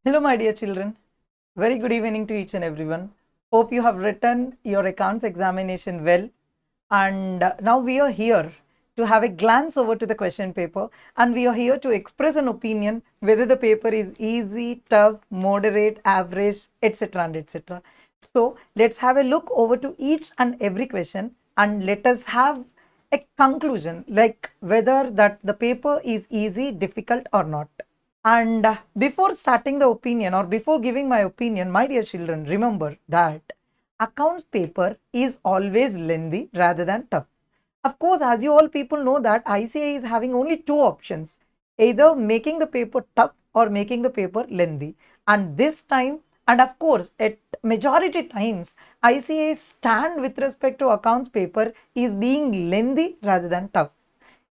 Hello my dear children, very good evening to each and everyone. Hope you have written your accounts examination well, and now we are here to have a glance over to the question paper, and we are here to express an opinion whether the paper is easy, tough, moderate, average, etc. and etc. So let's have a look over to each and every question and let us have a conclusion like whether that the paper is easy, difficult or not. And before starting the opinion or before giving my opinion, my dear children, remember that accounts paper is always lengthy rather than tough. Of course, as you all people know that ICAI is having only two options, either making the paper tough or making the paper lengthy. And this time, and of course, at majority times, ICAI's stand with respect to accounts paper is being lengthy rather than tough.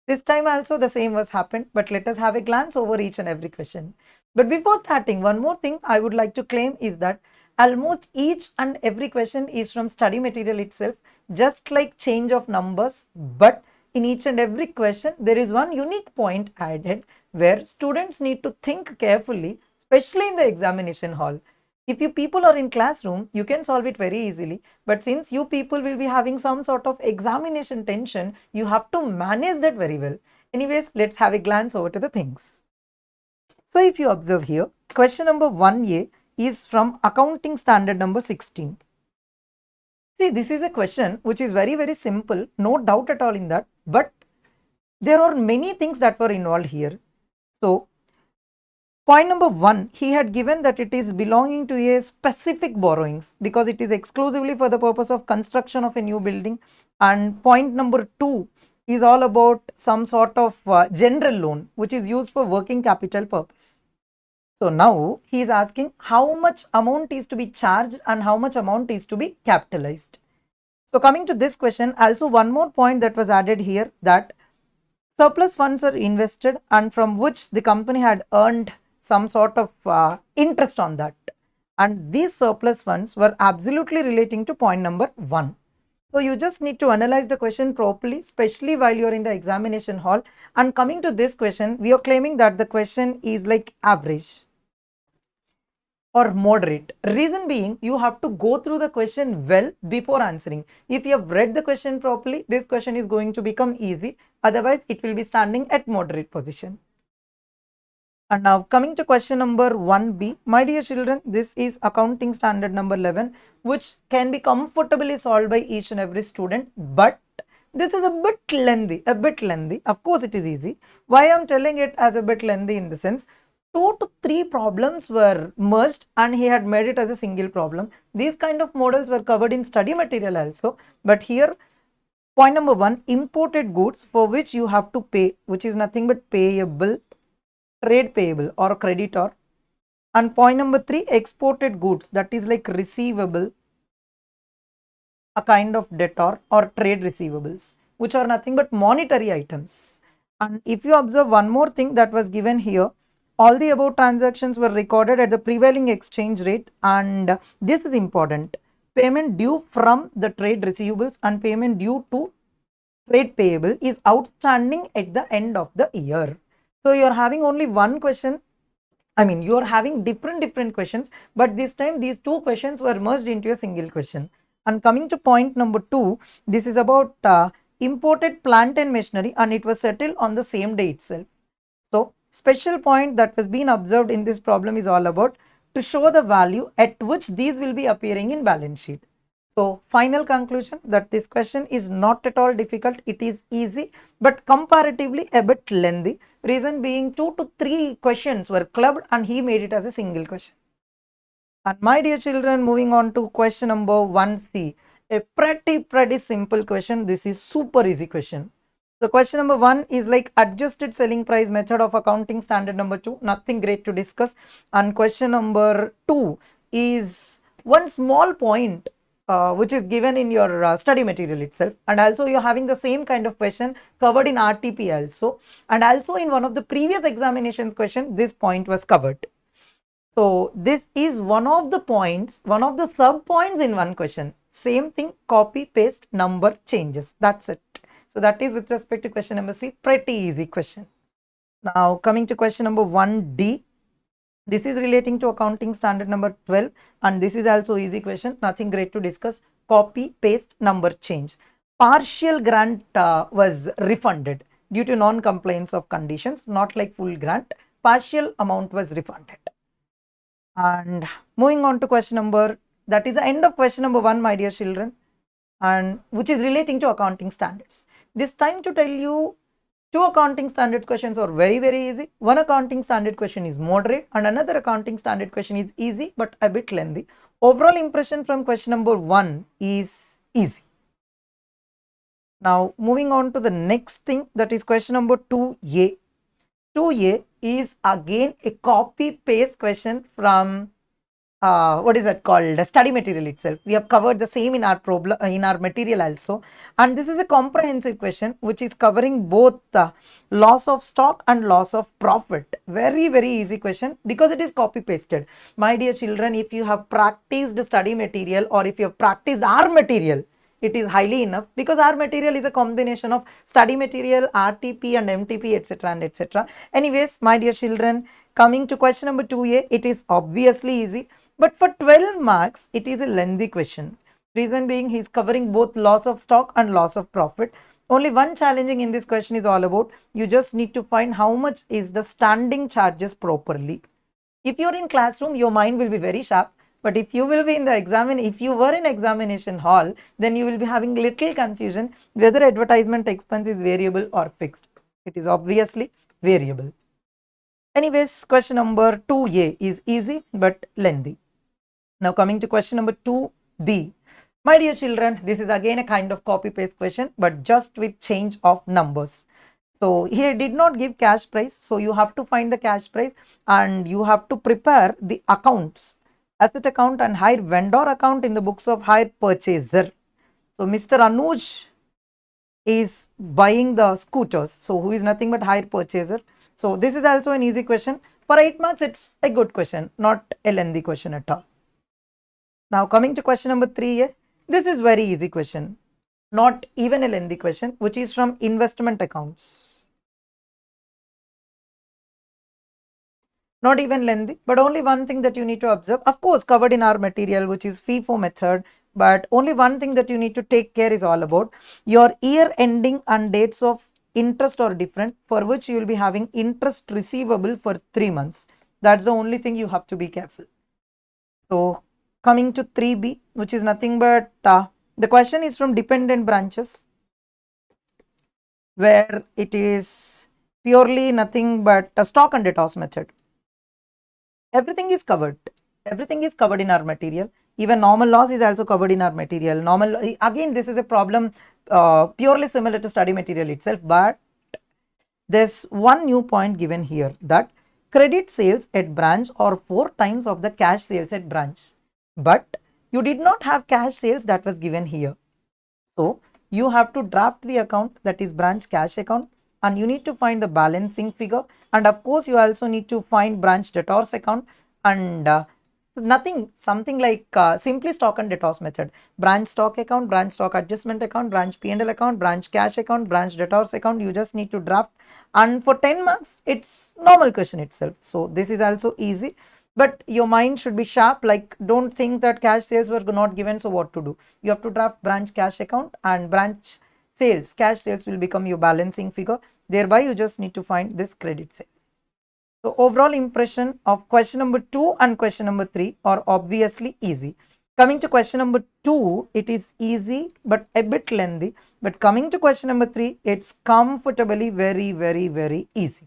This time also the same was happened, but let us have a glance over each and every question. But before starting, one more thing I would like to claim is that almost each and every question is from study material itself, just like change of numbers, but in each and every question there is one unique point added where students need to think carefully, especially in the examination hall. If you people are in classroom, you can solve it very easily, but since you people will be having some sort of examination tension, you have to manage that very well. Anyways, let's have a glance over to the things. So if you observe here, question number 1A is from accounting standard number 16. See, this is a question which is very simple, no doubt at all in that, but there are many things that were involved here. So point number 1, he had given that it is belonging to a specific borrowings because it is exclusively for the purpose of construction of a new building. And point number 2 is all about some sort of general loan which is used for working capital purpose. So now he is asking how much amount is to be charged and how much amount is to be capitalized. So coming to this question, also one more point that was added here, that surplus funds are invested and from which the company had earned some sort of interest on that, and these surplus funds were absolutely relating to point number 1. So you just need to analyze the question properly, especially while you are in the examination hall. And coming to this question, we are claiming that the question is like average or moderate. Reason being, you have to go through the question well before answering. If you have read the question properly, this question is going to become easy, otherwise it will be standing at moderate position. And now coming to question number 1B, my dear children, this is accounting standard number 11, which can be comfortably solved by each and every student, but this is a bit lengthy, Of course it is easy. Why I am telling it as a bit lengthy in the sense, 2 to 3 problems were merged and he had made it as a single problem. These kind of models were covered in study material also, but here point number 1, imported goods for which you have to pay, which is nothing but payable, trade payable or creditor. And point number 3, exported goods, that is like receivable, a kind of debtor or trade receivables, which are nothing but monetary items. And if you observe one more thing that was given here, all the above transactions were recorded at the prevailing exchange rate, and this is important. Payment due from the trade receivables and payment due to trade payable is outstanding at the end of the year. So you are having only one question. You are having different questions, but this time these two questions were merged into a single question. And coming to point number 2, this is about imported plant and machinery, and it was settled on the same day itself. So special point that was being observed in this problem is all about to show the value at which these will be appearing in balance sheet. So final conclusion that this question is not at all difficult. It is easy, but comparatively a bit lengthy. Reason being 2 to 3 questions were clubbed and he made it as a single question. And my dear children, moving on to question number 1C, a pretty simple question. This is super easy question. So question number 1 is like adjusted selling price method of accounting standard number 2, nothing great to discuss. And question number 2 is one small point which is given in your study material itself, and also you're having the same kind of question covered in RTP also, and also in one of the previous examinations question this point was covered. So this is one of the points, one of the sub points in one question. Same thing, copy paste, number changes, that's it. So that is with respect to question number C, pretty easy question. Now coming to question number 1D, This is relating to accounting standard number 12, and this is also easy question, nothing great to discuss. Copy, paste, number change. Partial grant was refunded due to non-compliance of conditions, not like full grant. Partial amount was refunded. And moving on to question number, that is the end of question number 1, my dear children, and which is relating to accounting standards. This time to tell you, 2 accounting standards questions are very easy. One accounting standard question is moderate and another accounting standard question is easy but a bit lengthy. Overall impression from question number 1 is easy. Now moving on to the next thing, that is question number 2A. 2A is again a copy paste question from what is that called, the study material itself. We have covered the same in our problem in our material also, and this is a comprehensive question which is covering both the loss of stock and loss of profit. Very easy question because it is copy pasted. My dear children, if you have practiced study material or if you have practiced our material, it is highly enough, because our material is a combination of study material, RTP and MTP, etc. and etc. Anyways, my dear children, coming to question number 2A, it is obviously easy, but for 12 marks, it is a lengthy question. Reason being, he is covering both loss of stock and loss of profit. Only one challenging in this question is all about, you just need to find how much is the standing charges properly. If you are in classroom, your mind will be very sharp. But if you will be in the if you were in examination hall, then you will be having little confusion whether advertisement expense is variable or fixed. It is obviously variable. Anyways, question number 2A is easy but lengthy. Now coming to question number 2B. My dear children, this is again a kind of copy paste question, but just with change of numbers. So here did not give cash price, so you have to find the cash price and you have to prepare the accounts, asset account and hire vendor account in the books of hire purchaser. So Mr. Anuj is buying the scooters, so who is nothing but hire purchaser. So this is also an easy question. For 8 marks, it's a good question, not a lengthy question at all. Now coming to question number 3A, this is very easy question, not even a lengthy question, which is from investment accounts. Not even lengthy, but only one thing that you need to observe, of course covered in our material, which is FIFO method, but only one thing that you need to take care is all about your year ending and dates of interest are different, for which you will be having interest receivable for 3 months. That's the only thing you have to be careful. So coming to 3B, which is nothing but the question is from dependent branches, where it is purely nothing but a stock and debtors method. Everything is covered in our material. Even normal loss is also covered in our material. Normal, again, this is a problem purely similar to study material itself, but there's one new point given here, that credit sales at branch are 4 times of the cash sales at branch, but you did not have cash sales that was given here. So you have to draft the account, that is branch cash account, and you need to find the balancing figure, and of course you also need to find branch debtors account, and something like simply stock and debtors method. Branch stock account, branch stock adjustment account, branch P&L account, branch cash account, branch debtors account, you just need to draft, and for 10 marks it's normal question itself. So this is also easy, but your mind should be sharp, like don't think that cash sales were not given, so what to do? You have to draft branch cash account, and branch sales, cash sales will become your balancing figure. Thereby you just need to find this credit sales. So overall impression of question number 2 and question number 3 are obviously easy. Coming to question number 2, it is easy but a bit lengthy, but coming to question number 3, it's comfortably very easy.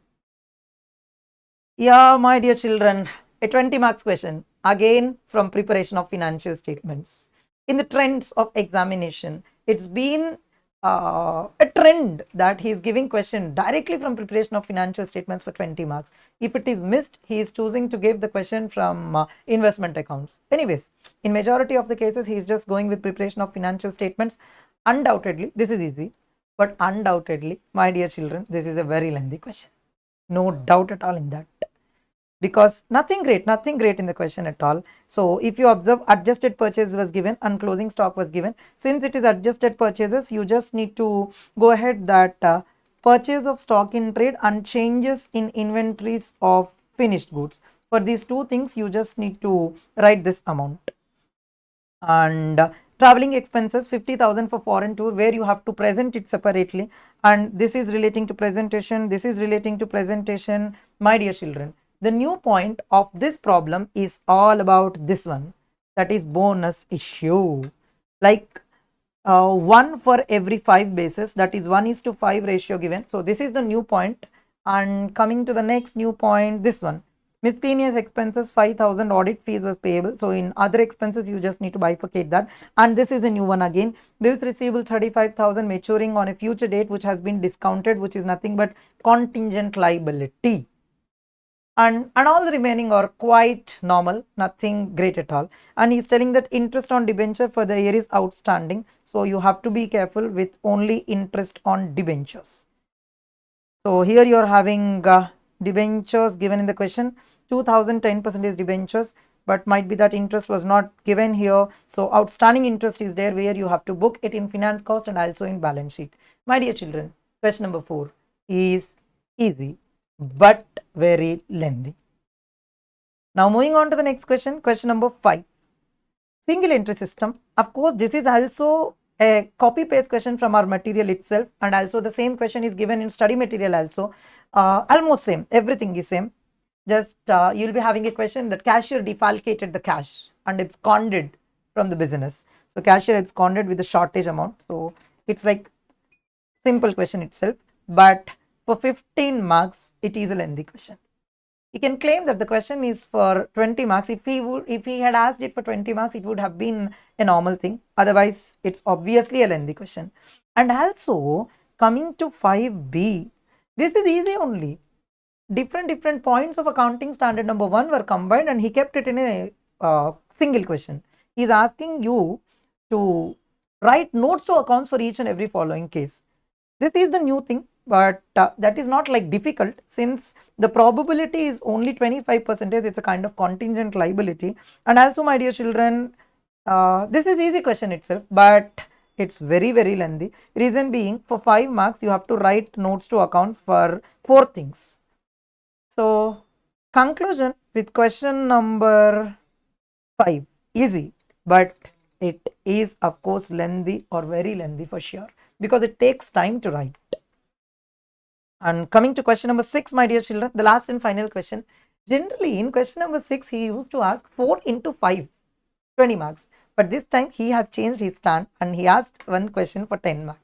Yeah, my dear children, a 20 marks question, again from preparation of financial statements. In the trends of examination, it's been a trend that he is giving question directly from preparation of financial statements for 20 marks. If it is missed, he is choosing to give the question from investment accounts. Anyways, in majority of the cases, he is just going with preparation of financial statements. Undoubtedly, this is easy, but undoubtedly, my dear children, this is a very lengthy question. No doubt at all in that, because nothing great in the question at all. So if you observe, adjusted purchase was given and closing stock was given. Since it is adjusted purchases, you just need to go ahead that purchase of stock in trade and changes in inventories of finished goods. For these two things, you just need to write this amount. And traveling expenses 50,000 for foreign tour, where you have to present it separately, and this is relating to presentation, this is relating to presentation. My dear children, the new point of this problem is all about this one, that is bonus issue. Like 1 for every 5 bases, that is 1:5 ratio given. So this is the new point. And coming to the next new point, this one, miscellaneous expenses 5,000, audit fees was payable. So in other expenses, you just need to bifurcate that. And this is the new one again, bills receivable 35,000 maturing on a future date, which has been discounted, which is nothing but contingent liability. And all the remaining are quite normal, nothing great at all. And he's telling that interest on debenture for the year is outstanding. So you have to be careful with only interest on debentures. So here you are having debentures given in the question, 2010% debentures, but might be that interest was not given here. So outstanding interest is there, where you have to book it in finance cost and also in balance sheet. My dear children, question number 4 is easy but very lengthy. Now moving on to the next question, question number 5. Single entry system. Of course, this is also a copy paste question from our material itself, and also the same question is given in study material also. Almost same, everything is same. Just you'll be having a question that cashier defalcated the cash and absconded from the business. So cashier absconded with the shortage amount. So it's like simple question itself, but for 15 marks, it is a lengthy question. He can claim that the question is for 20 marks. If he had asked it for 20 marks, it would have been a normal thing. Otherwise, it's obviously a lengthy question. And also, coming to 5B, this is easy only. Different points of accounting standard number 1 were combined, and he kept it in a single question. He's asking you to write notes to accounts for each and every following case. This is the new thing, but that is not like difficult, since the probability is only 25%. It's a kind of contingent liability. And also, my dear children, this is easy question itself, but it's very lengthy. Reason being, for 5 marks, you have to write notes to accounts for 4 things. So conclusion with question number 5, easy, but it is of course lengthy, or very lengthy for sure, because it takes time to write. And coming to question number 6, my dear children, the last and final question. Generally in question number 6, he used to ask 4 into 5, 20 marks. But this time he has changed his stand and he asked one question for 10 marks.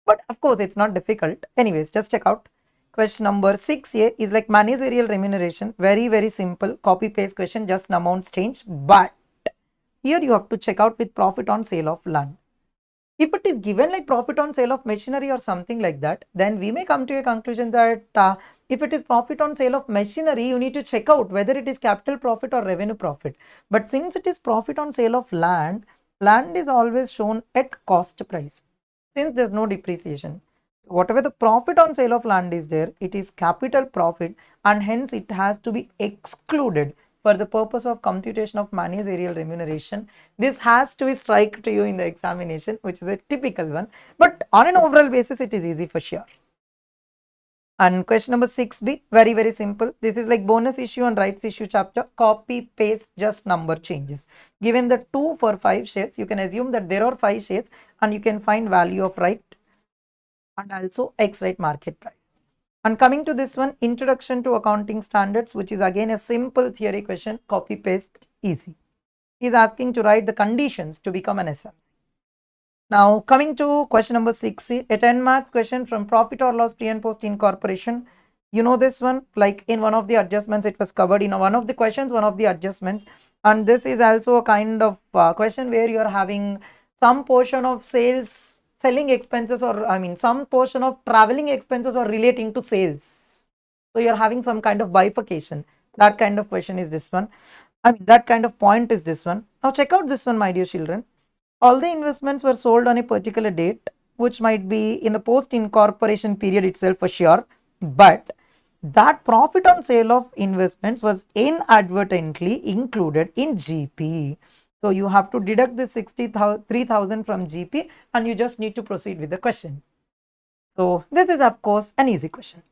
But of course it's not difficult. Anyways, just check out. Question number 6A is like managerial remuneration. Very simple, copy paste question, just amounts change. But here you have to check out with profit on sale of land. If it is given like profit on sale of machinery or something like that, then we may come to a conclusion that if it is profit on sale of machinery, you need to check out whether it is capital profit or revenue profit. But since it is profit on sale of land, land is always shown at cost price, since there is no depreciation. So whatever the profit on sale of land is there, it is capital profit, and hence it has to be excluded for the purpose of computation of managerial remuneration. This has to be strike to you in the examination, which is a typical one, but on an overall basis, it is easy for sure. And question number 6B, very simple. This is like bonus issue and rights issue chapter. Copy, paste, just number changes. Given the 2 for 5 shares, you can assume that there are 5 shares, and you can find value of right and also X right market price. And coming to this one, introduction to accounting standards, which is again a simple theory question, copy paste, easy. He is asking to write the conditions to become an SMC. Now coming to question number 6C, a 10 marks question from profit or loss pre and post incorporation. You know this one, like in one of the adjustments, it was covered in one of the questions, one of the adjustments. And this is also a kind of question where you are having some portion of selling expenses, or some portion of traveling expenses or relating to sales. So you're having some kind of bifurcation. That kind of question is this one. That kind of point is this one. Now check out this one, my dear children. All the investments were sold on a particular date, which might be in the post incorporation period itself for sure, but that profit on sale of investments was inadvertently included in GP. So you have to deduct this 63,000 from GP, and you just need to proceed with the question. So this is of course an easy question.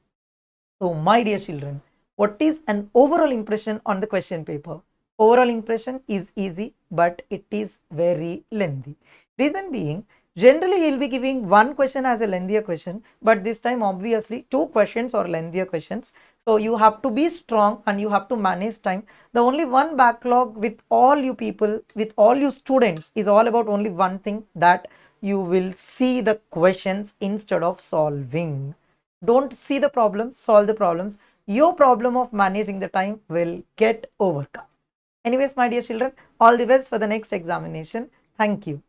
So my dear children, what is an overall impression on the question paper? Overall impression is easy, but it is very lengthy. Reason being, generally he'll be giving one question as a lengthier question, but this time obviously two questions or lengthier questions. So you have to be strong and you have to manage time. The only one backlog with all you people, with all you students, is all about only one thing, that you will see the questions instead of solving. Don't see the problems, solve the problems. Your problem of managing the time will get overcome. Anyways, my dear children, all the best for the next examination. Thank you.